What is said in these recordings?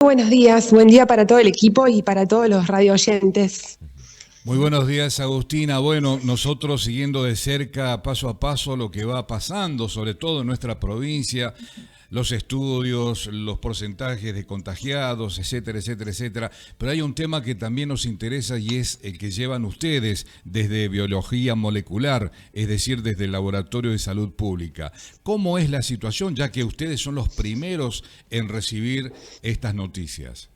Buenos días, buen día para todo el equipo y para todos los radio oyentes. Muy buenos días, Agustina. Bueno, nosotros siguiendo de cerca, paso a paso, lo que va pasando, sobre todo en nuestra provincia, los estudios, los porcentajes de contagiados, etcétera, etcétera, etcétera. Pero hay un tema que también nos interesa y es el que llevan ustedes desde biología molecular, es decir, desde el Laboratorio de Salud Pública. ¿Cómo es la situación, ya que ustedes son los primeros en recibir estas noticias?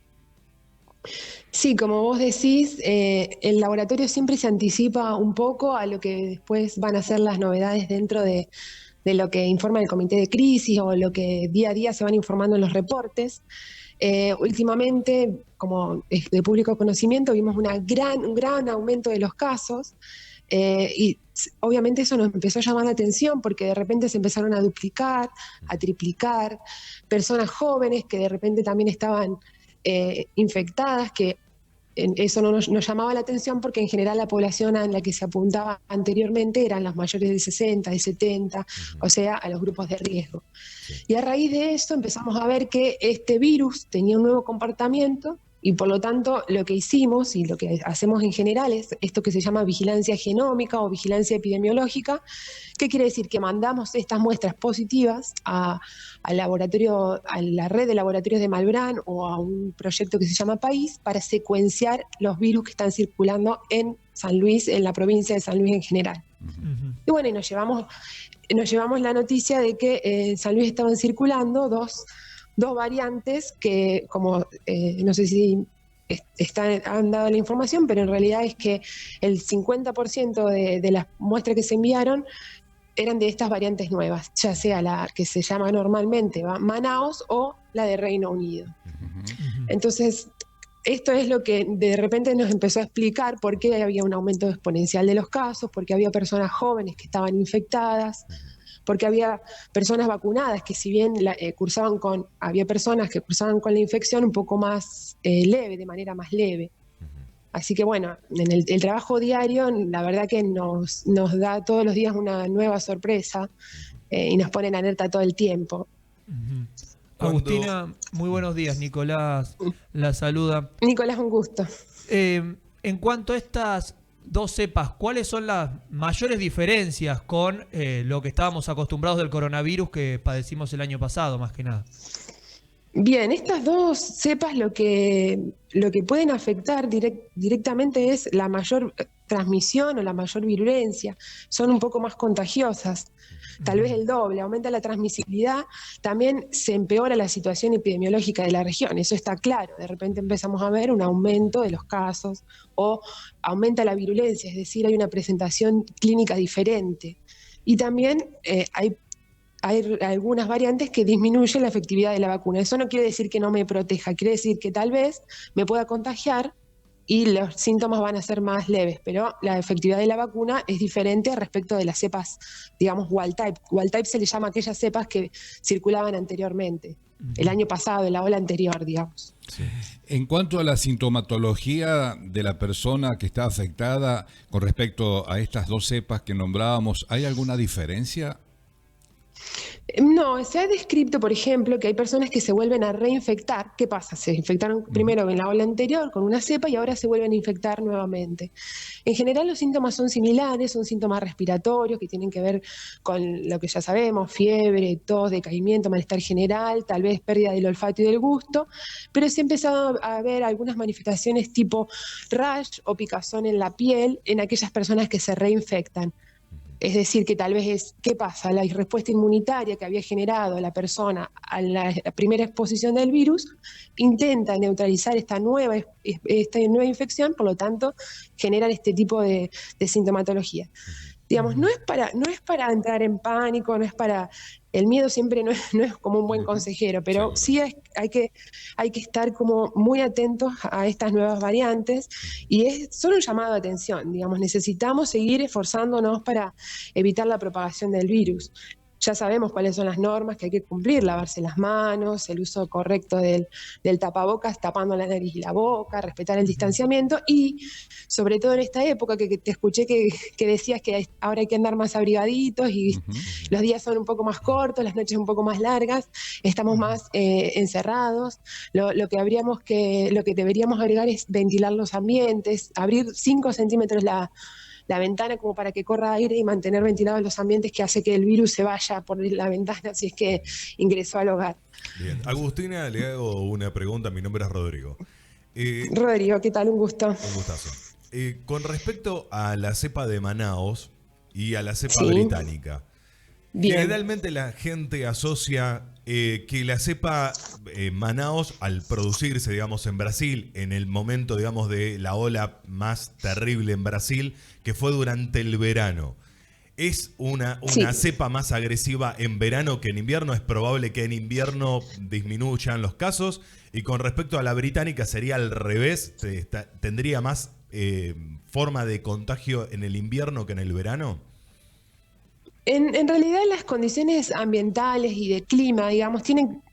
Sí, como vos decís, el laboratorio siempre se anticipa un poco a lo que después van a ser las novedades dentro de lo que informa el comité de crisis o lo que día a día se van informando en los reportes. Últimamente, como es de público conocimiento, vimos un gran aumento de los casos y obviamente eso nos empezó a llamar la atención porque de repente se empezaron a duplicar, a triplicar, personas jóvenes que de repente también estaban infectadas, que eso no nos llamaba la atención porque en general la población a la que se apuntaba anteriormente eran las mayores de 60, de 70, o sea, a los grupos de riesgo. Y a raíz de eso empezamos a ver que este virus tenía un nuevo comportamiento y por lo tanto lo que hicimos y lo que hacemos en general es esto que se llama vigilancia genómica o vigilancia epidemiológica. ¿Qué quiere decir? Que mandamos estas muestras positivas al laboratorio, a la red de laboratorios de Malbrán o a un proyecto que se llama País para secuenciar los virus que están circulando en San Luis, en la provincia de San Luis en general. Y bueno, y nos llevamos la noticia de que en San Luis estaban circulando dos variantes que, como no sé si han dado la información, pero en realidad es que el 50% de las muestras que se enviaron eran de estas variantes nuevas, ya sea la que se llama normalmente Manaos o la de Reino Unido. Entonces, esto es lo que de repente nos empezó a explicar por qué había un aumento exponencial de los casos, porque había personas jóvenes que estaban infectadas, porque había personas vacunadas que si bien había personas que cursaban con la infección un poco más leve, de manera más leve. Así que bueno, en el trabajo diario, la verdad que nos da todos los días una nueva sorpresa y nos pone en alerta todo el tiempo. Agustina, muy buenos días. Nicolás la saluda. Nicolás, un gusto. En cuanto a estas dos cepas, ¿cuáles son las mayores diferencias con lo que estábamos acostumbrados del coronavirus que padecimos el año pasado, más que nada? Bien, estas dos cepas lo que pueden afectar directamente es la mayor transmisión o la mayor virulencia. Son un poco más contagiosas, tal vez el doble, aumenta la transmisibilidad, también se empeora la situación epidemiológica de la región, eso está claro. De repente empezamos a ver un aumento de los casos o aumenta la virulencia, es decir, hay una presentación clínica diferente. Y también hay algunas variantes que disminuyen la efectividad de la vacuna. Eso no quiere decir que no me proteja, quiere decir que tal vez me pueda contagiar y los síntomas van a ser más leves, pero la efectividad de la vacuna es diferente respecto de las cepas, digamos, wild type. Wild type se le llama a aquellas cepas que circulaban anteriormente, el año pasado, en la ola anterior, digamos. Sí. En cuanto a la sintomatología de la persona que está afectada con respecto a estas dos cepas que nombrábamos, ¿hay alguna diferencia? No, se ha descrito, por ejemplo, que hay personas que se vuelven a reinfectar. ¿Qué pasa? Se infectaron primero en la ola anterior con una cepa y ahora se vuelven a infectar nuevamente. En general los síntomas son similares, son síntomas respiratorios que tienen que ver con lo que ya sabemos, fiebre, tos, decaimiento, malestar general, tal vez pérdida del olfato y del gusto, pero se ha empezado a ver algunas manifestaciones tipo rash o picazón en la piel en aquellas personas que se reinfectan. Es decir, que tal vez ¿qué pasa? La respuesta inmunitaria que había generado la persona a la primera exposición del virus intenta neutralizar esta nueva infección, por lo tanto, generan este tipo de sintomatología. Digamos, no es para entrar en pánico, no es para... El miedo siempre no es como un buen consejero, pero sí hay que estar como muy atentos a estas nuevas variantes y es solo un llamado de atención, digamos, necesitamos seguir esforzándonos para evitar la propagación del virus. ya sabemos cuáles son las normas que hay que cumplir, lavarse las manos, el uso correcto del tapabocas tapando la nariz y la boca, respetar el distanciamiento y sobre todo en esta época que te escuché que decías que ahora hay que andar más abrigaditos y los días son un poco más cortos, las noches un poco más largas, estamos más encerrados, lo que deberíamos agregar es ventilar los ambientes, abrir 5 centímetros la ventana como para que corra aire y mantener ventilados los ambientes, que hace que el virus se vaya por la ventana si es que ingresó al hogar. Bien. Agustina, le hago una pregunta. Mi nombre es Rodrigo. Rodrigo, ¿qué tal? Un gusto. Un gustazo. Con respecto a la cepa de Manaos y a la cepa británica, bien. Generalmente la gente asocia que la cepa Manaos, al producirse, digamos, en Brasil, en el momento, digamos, de la ola más terrible en Brasil, que fue durante el verano, ¿es una cepa más agresiva en verano que en invierno? ¿Es probable que en invierno disminuyan los casos? Y con respecto a la británica, ¿sería al revés? ¿Tendría más forma de contagio en el invierno que en el verano? En realidad las condiciones ambientales y de clima, digamos,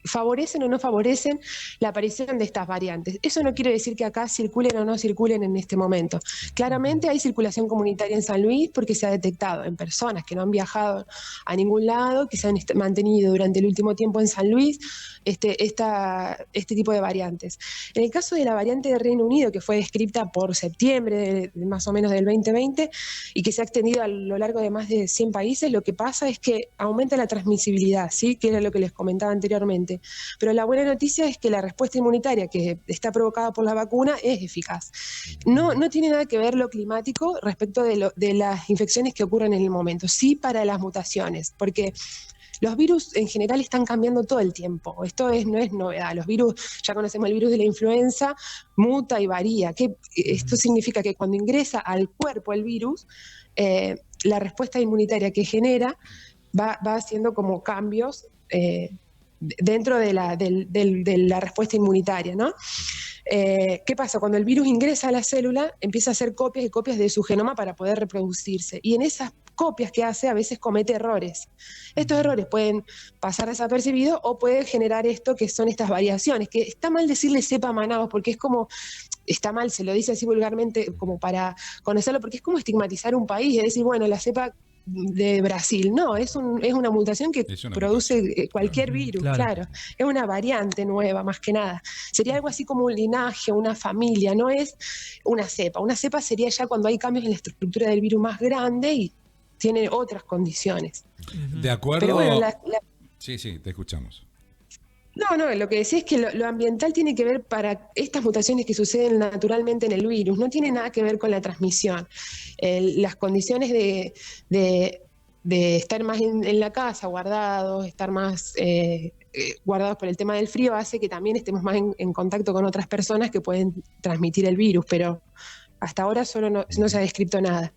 favorecen o no favorecen la aparición de estas variantes. Eso no quiere decir que acá circulen o no circulen en este momento. Claramente hay circulación comunitaria en San Luis porque se ha detectado en personas que no han viajado a ningún lado, que se han mantenido durante el último tiempo en San Luis, este tipo de variantes. En el caso de la variante de Reino Unido, que fue descrita por septiembre más o menos del 2020 y que se ha extendido a lo largo de más de 100 países, lo que pasa es que aumenta la transmisibilidad, ¿sí? Que era lo que les comentaba anteriormente. Pero la buena noticia es que la respuesta inmunitaria que está provocada por la vacuna es eficaz. No tiene nada que ver lo climático respecto de las infecciones que ocurren en el momento, sí para las mutaciones, porque los virus en general están cambiando todo el tiempo. Esto no es novedad. Los virus, ya conocemos el virus de la influenza, muta y varía. Esto significa que cuando ingresa al cuerpo el virus, la respuesta inmunitaria que genera va haciendo como cambios dentro de la respuesta inmunitaria, ¿no? ¿Qué pasa? Cuando el virus ingresa a la célula, empieza a hacer copias y copias de su genoma para poder reproducirse. Y en esas copias que hace, a veces comete errores. Estos errores pueden pasar desapercibidos o pueden generar esto que son estas variaciones, que está mal decirle cepa Manaos, porque es como, está mal, se lo dice así vulgarmente como para conocerlo, porque es como estigmatizar un país, es decir, bueno, la cepa de Brasil. No, es una mutación que produce cualquier virus, claro. Es una variante nueva, más que nada. Sería algo así como un linaje, una familia, no es una cepa. Una cepa sería ya cuando hay cambios en la estructura del virus más grande y tiene otras condiciones. De acuerdo. Pero bueno, Sí, te escuchamos. No, lo que decía es que lo ambiental tiene que ver para estas mutaciones que suceden naturalmente en el virus, no tiene nada que ver con la transmisión. Las condiciones de estar más en la casa, guardados, estar más guardados por el tema del frío, hace que también estemos más en contacto con otras personas que pueden transmitir el virus, pero hasta ahora solo no se ha descrito nada.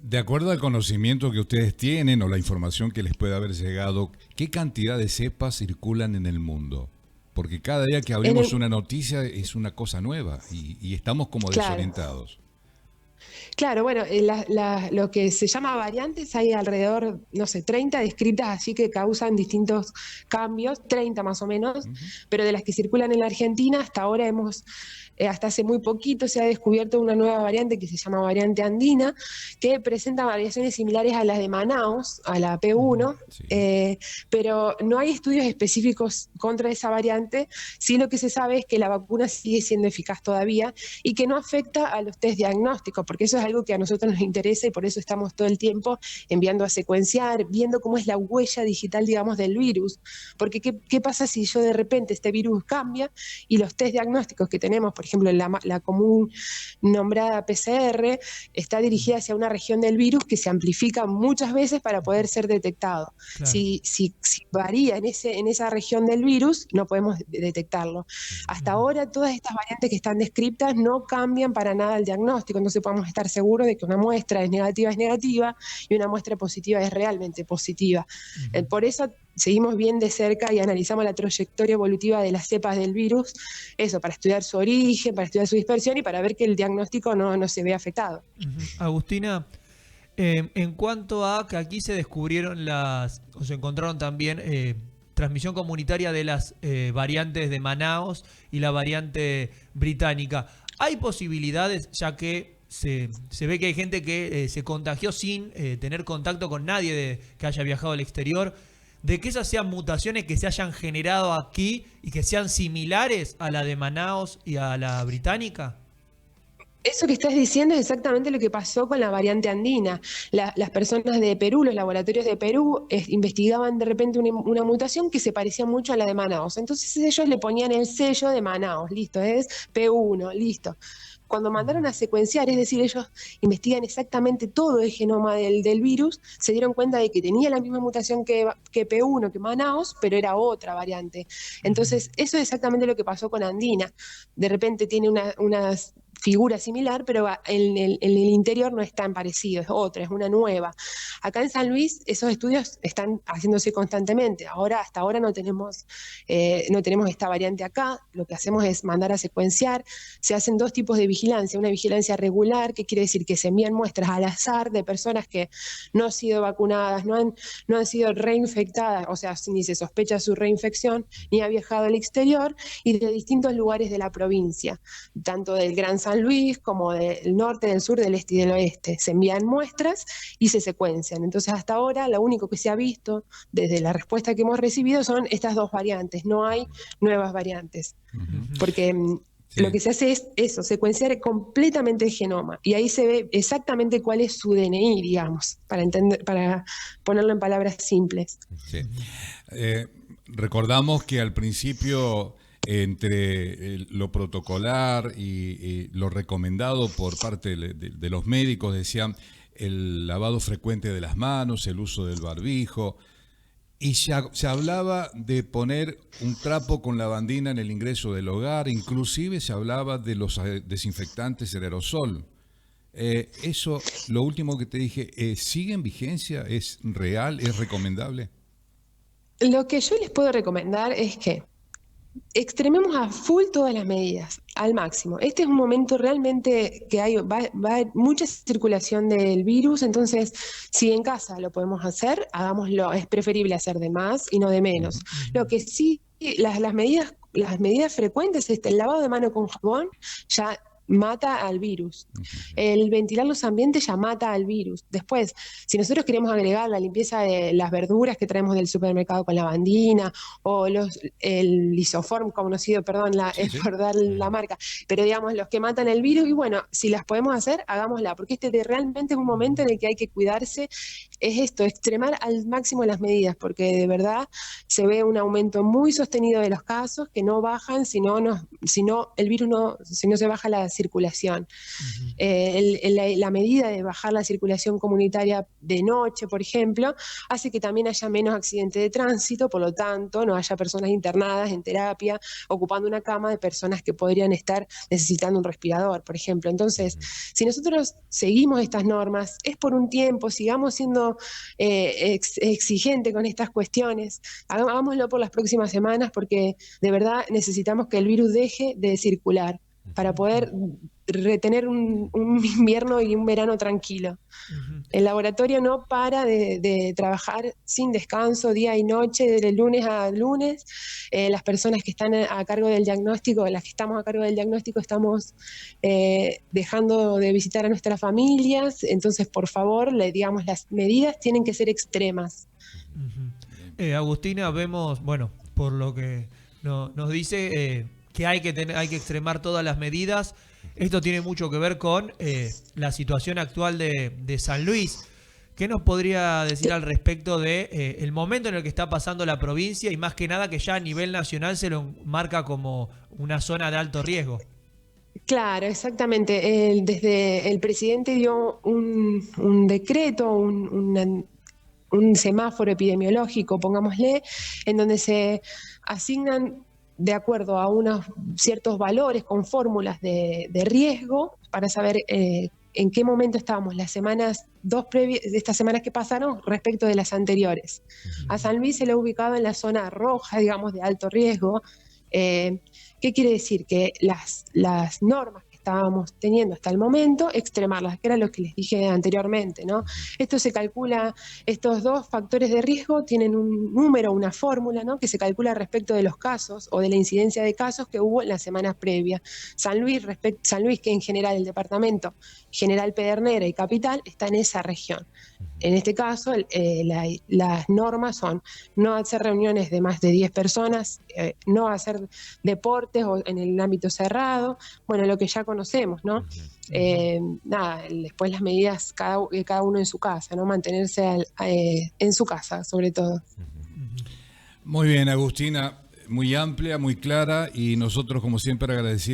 De acuerdo al conocimiento que ustedes tienen o la información que les puede haber llegado, ¿qué cantidad de cepas circulan en el mundo? Porque cada día que abrimos una noticia es una cosa nueva y estamos como desorientados. Claro, bueno, lo que se llama variantes hay alrededor, 30 descritas así que causan distintos cambios, 30 más o menos, pero de las que circulan en la Argentina hasta ahora hasta hace muy poquito se ha descubierto una nueva variante que se llama variante andina, que presenta variaciones similares a las de Manaos, a la P1, pero no hay estudios específicos contra esa variante. Sí, lo que se sabe es que la vacuna sigue siendo eficaz todavía y que no afecta a los test diagnósticos, porque eso es algo que a nosotros nos interesa y por eso estamos todo el tiempo enviando a secuenciar, viendo cómo es la huella digital, digamos, del virus. Porque ¿qué pasa si yo de repente este virus cambia y los test diagnósticos que tenemos, por ejemplo, la común nombrada PCR, está dirigida hacia una región del virus que se amplifica muchas veces para poder ser detectado? Claro. Si varía en esa región del virus, no podemos detectarlo. Hasta ahora todas estas variantes que están descritas no cambian para nada el diagnóstico, entonces podemos estar seguros de que una muestra es negativa y una muestra positiva es realmente positiva. Por eso seguimos bien de cerca y analizamos la trayectoria evolutiva de las cepas del virus, eso, para estudiar su origen, para estudiar su dispersión y para ver que el diagnóstico no se ve afectado. Agustina, En cuanto a que aquí se descubrieron o se encontraron también transmisión comunitaria de las variantes de Manaos y la variante británica. ¿Hay posibilidades, ya que se ve que hay gente que se contagió sin tener contacto con nadie que haya viajado al exterior, de que esas sean mutaciones que se hayan generado aquí y que sean similares a la de Manaos y a la británica? Eso que estás diciendo es exactamente lo que pasó con la variante andina. Las personas de Perú, los laboratorios de Perú, investigaban de repente una mutación que se parecía mucho a la de Manaos. Entonces ellos le ponían el sello de Manaos, listo, es P1, listo. Cuando mandaron a secuenciar, es decir, ellos investigan exactamente todo el genoma del virus, se dieron cuenta de que tenía la misma mutación que P1, que Manaos, pero era otra variante. Entonces, eso es exactamente lo que pasó con andina. De repente tiene unas figura similar, pero en el interior no es tan parecido, es otra, es una nueva. Acá en San Luis esos estudios están haciéndose constantemente. Hasta ahora no tenemos esta variante acá. Lo que hacemos es mandar a secuenciar. Se hacen dos tipos de vigilancia. Una vigilancia regular, que quiere decir que se envían muestras al azar de personas que no han sido vacunadas, no han sido reinfectadas, o sea, ni se sospecha su reinfección, ni ha viajado al exterior, y de distintos lugares de la provincia, tanto del Gran San Luis como del norte, del sur, del este y del oeste. Se envían muestras y se secuencian. Entonces, hasta ahora, lo único que se ha visto desde la respuesta que hemos recibido son estas dos variantes. No hay nuevas variantes. Porque lo que se hace es eso, secuenciar completamente el genoma. Y ahí se ve exactamente cuál es su DNI, digamos, para ponerlo en palabras simples. Sí. Recordamos que al principio, entre lo protocolar y lo recomendado por parte de los médicos, decían el lavado frecuente de las manos, el uso del barbijo, y se hablaba de poner un trapo con lavandina en el ingreso del hogar, inclusive se hablaba de los desinfectantes, el aerosol. Eso, lo último que te dije, ¿sigue en vigencia? ¿Es real? ¿Es recomendable? Lo que yo les puedo recomendar es que extrememos a full todas las medidas, al máximo. Este es un momento realmente que va a haber mucha circulación del virus, entonces si en casa lo podemos hacer, hagámoslo. Es preferible hacer de más y no de menos. Lo que sí, las medidas frecuentes, el lavado de mano con jabón ya mata al virus. El ventilar los ambientes ya mata al virus. Después, si nosotros queremos agregar la limpieza de las verduras que traemos del supermercado con lavandina, o el lisoform conocido, perdón, por dar la marca, pero digamos los que matan el virus, y bueno, si las podemos hacer, hagámosla, porque realmente es un momento en el que hay que cuidarse. Es esto, extremar al máximo las medidas, porque de verdad se ve un aumento muy sostenido de los casos que no bajan si no se baja la circulación. La medida de bajar la circulación comunitaria de noche, por ejemplo, hace que también haya menos accidentes de tránsito, por lo tanto no haya personas internadas en terapia, ocupando una cama de personas que podrían estar necesitando un respirador, por ejemplo. Entonces, si nosotros seguimos estas normas, es por un tiempo, sigamos siendo exigentes con estas cuestiones, hagámoslo por las próximas semanas, porque de verdad necesitamos que el virus deje de circular para poder retener un invierno y un verano tranquilo. El laboratorio no para de trabajar sin descanso, día y noche, de lunes a lunes. Las personas que están a cargo del diagnóstico, las que estamos a cargo del diagnóstico, estamos dejando de visitar a nuestras familias. Entonces, por favor, digamos, las medidas tienen que ser extremas. Agustina, vemos, bueno, por lo que nos dice, que hay que extremar todas las medidas. Esto tiene mucho que ver con la situación actual de San Luis. ¿Qué nos podría decir al respecto de el momento en el que está pasando la provincia, y más que nada que ya a nivel nacional se lo marca como una zona de alto riesgo? Claro, exactamente. Desde el presidente dio un decreto, un semáforo epidemiológico, pongámosle, en donde se asignan de acuerdo a unos ciertos valores con fórmulas de riesgo para saber en qué momento estábamos las semanas de estas semanas que pasaron respecto de las anteriores. A San Luis se lo ha ubicado en la zona roja, digamos, de alto riesgo. ¿Qué quiere decir? Que las normas que estábamos teniendo hasta el momento, extremarlas, que era lo que les dije anteriormente, ¿no? Esto se calcula, estos dos factores de riesgo tienen un número, una fórmula, ¿no? Que se calcula respecto de los casos o de la incidencia de casos que hubo en las semanas previas. San Luis, que en general el departamento General Pedernera y Capital está en esa región. En este caso, las normas son no hacer reuniones de más de 10 personas, no hacer deportes o en el ámbito cerrado, bueno, lo que ya conocemos, ¿no? Nada, después las medidas cada uno en su casa, ¿no? Mantenerse en su casa, sobre todo. Muy bien, Agustina, muy amplia, muy clara, y nosotros, como siempre, agradecidos